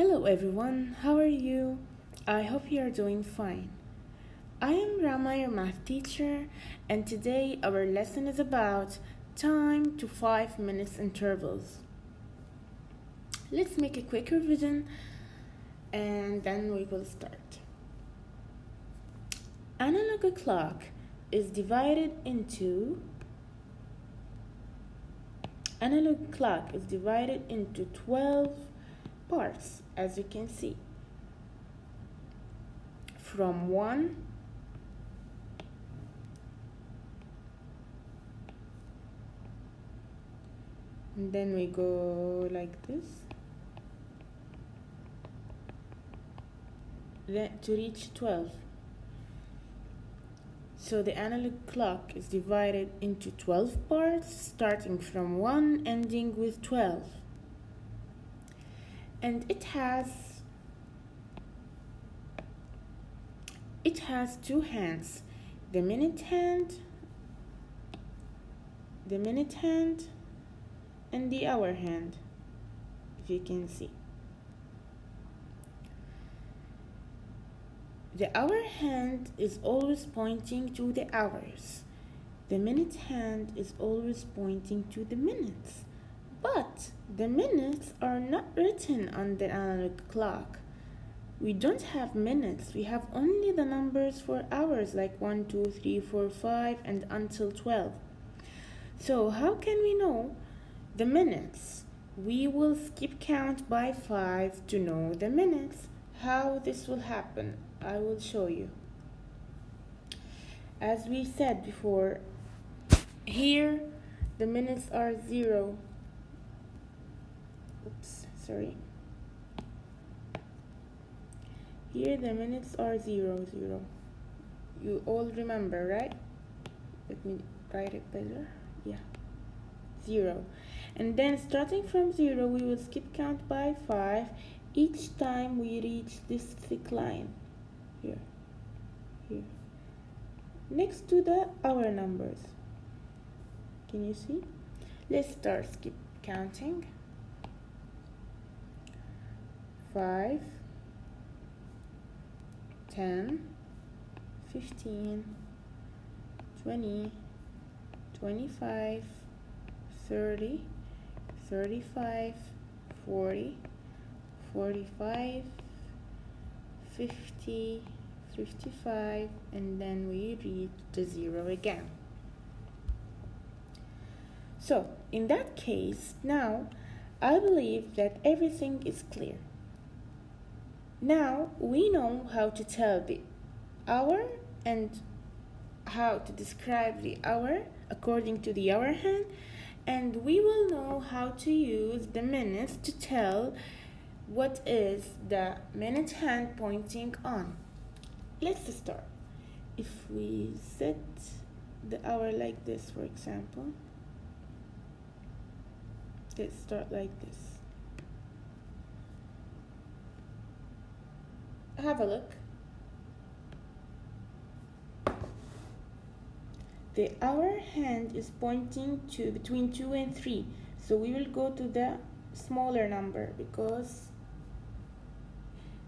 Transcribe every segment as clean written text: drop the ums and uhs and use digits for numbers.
Hello everyone, how are you? I hope you are doing fine. I am Rama, your math teacher, and today our lesson is about time to 5 minutes intervals. Let's make a quick revision and then we will start. Analog clock is divided into 12 parts, as you can see, from 1 and then we go like this, then to reach 12. So the analog clock is divided into 12 parts, starting from 1 ending with 12. And it has two hands, the minute hand and the hour hand, if you can see. The hour hand is always pointing to the hours. The minute hand is always pointing to the minutes. But the minutes are not written on the analog clock. We don't have minutes. We have only the numbers for hours, like 1, 2, 3, 4, 5, and until 12. So how can we know the minutes? We will skip count by 5 to know the minutes. How this will happen, I will show you. As we said before, here the minutes are 0. Here the minutes are 0, 0. You all remember, right? Let me write it better. Yeah, 0. And then starting from 0, we will skip count by 5 each time we reach this thick line. Here. Next to the hour numbers. Can you see? Let's start skip counting. 5, 10, 15, 20, 25, 30, 35, 40, 45, 50, 55, and then we reach the 0 again. So in that case, now I believe that everything is clear. Now we know how to tell the hour and how to describe the hour according to the hour hand, and we will know how to use the minutes to tell what is the minute hand pointing on. Let's start. If we set the hour like this, for example, let's start like this. Have a look. The hour hand is pointing to between 2 and 3, so we will go to the smaller number because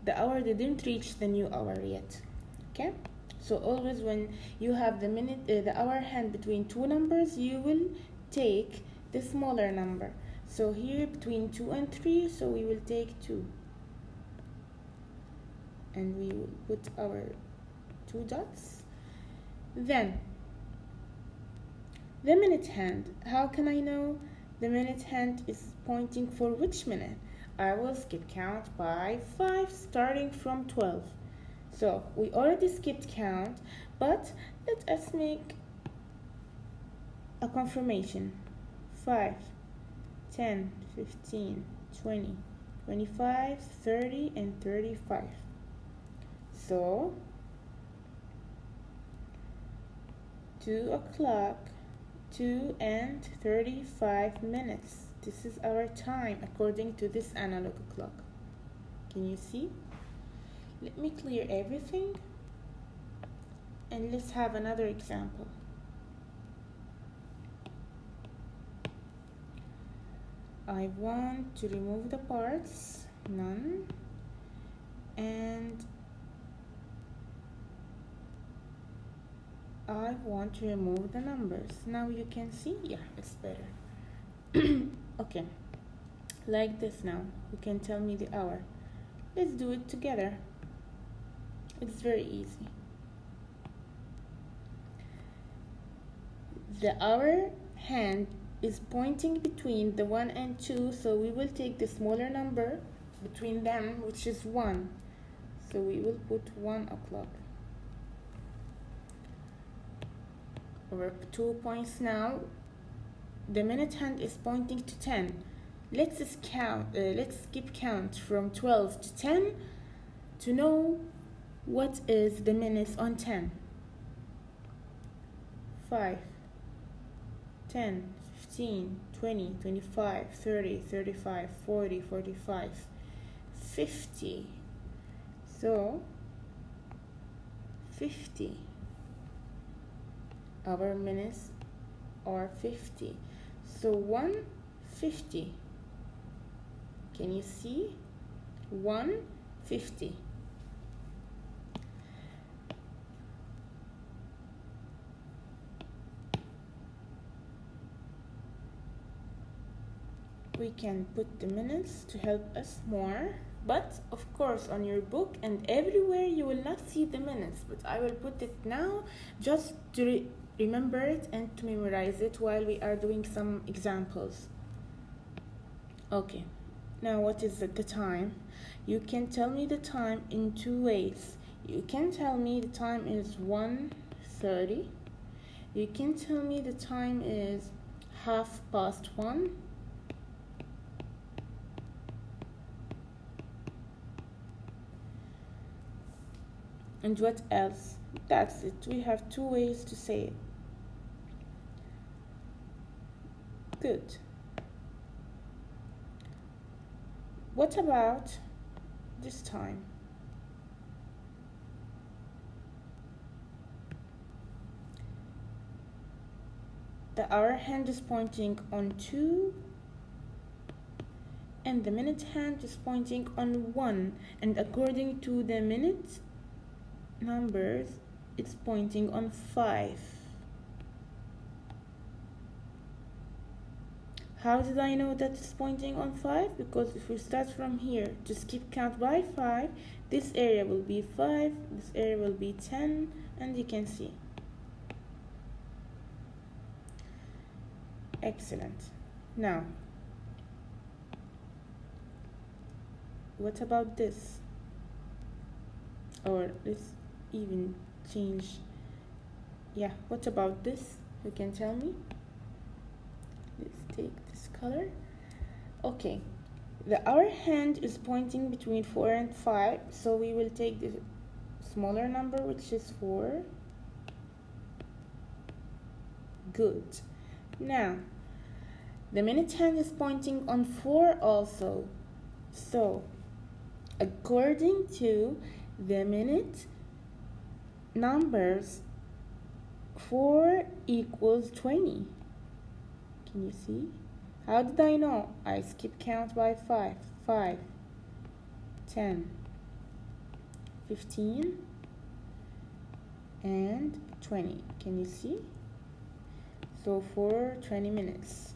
the hour didn't reach the new hour yet. Okay, so always when you have the hour hand between two numbers, you will take the smaller number. So here between 2 and 3, so we will take 2. And we will put our 2 dots. Then the minute hand. How can I know the minute hand is pointing for which minute? I will skip count by 5 starting from 12. So we already skipped count, but let us make a confirmation. 5, 10, 15, 20, 25, 30, and 35. So 2 o'clock, 2 and 35 minutes. This is our time according to this analog clock. Can you see? Let me clear everything and let's have another example. I want to remove the parts none, and I want to remove the numbers. Now you can see, yeah, it's better. Okay, like this. Now you can tell me the hour. Let's do it together. It's very easy. The hour hand is pointing between the 1 and 2, so we will take the smaller number between them, which is 1. So we will put 1 o'clock. Over 2 points now. The minute hand is pointing to 10. Let's skip count from 12 to 10 to know what is the minutes on 10. 5, 10, 15, 20, 25, 30, 35, 40, 45, 50. So 50. Our minutes are 50. So 150. Can you see? 150. We can put the minutes to help us more, but of course on your book and everywhere you will not see the minutes, but I will put it now just to remember it and to memorize it while we are doing some examples. Okay, now what is the time? You can tell me the time in two ways. You can tell me the time is 1:30. You can tell me the time is 1:30. And what else? That's it. We have two ways to say it. Good. What about this time? The hour hand is pointing on 2 and the minute hand is pointing on 1, and according to the minute numbers it's pointing on 5. How did I know that it's pointing on 5? Because if we start from here to skip count by 5, this area will be 5, this area will be 10, and you can see. Excellent. Now, what about this? Or let's even change. Yeah, what about this? You can tell me. Let's take this color. Okay, the hour hand is pointing between 4 and 5, so we will take the smaller number, which is 4. Good. Now, the minute hand is pointing on 4 also. So, according to the minute numbers, 4 equals 20. Can you see? How did I know? I skip count by 5. 5, 10, 15, and 20. Can you see? So for 20 minutes.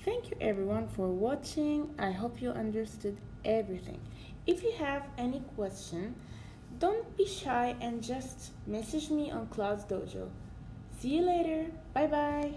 Thank you everyone for watching. I hope you understood everything. If you have any question, don't be shy and just message me on Claude's Dojo. See you later. Bye bye.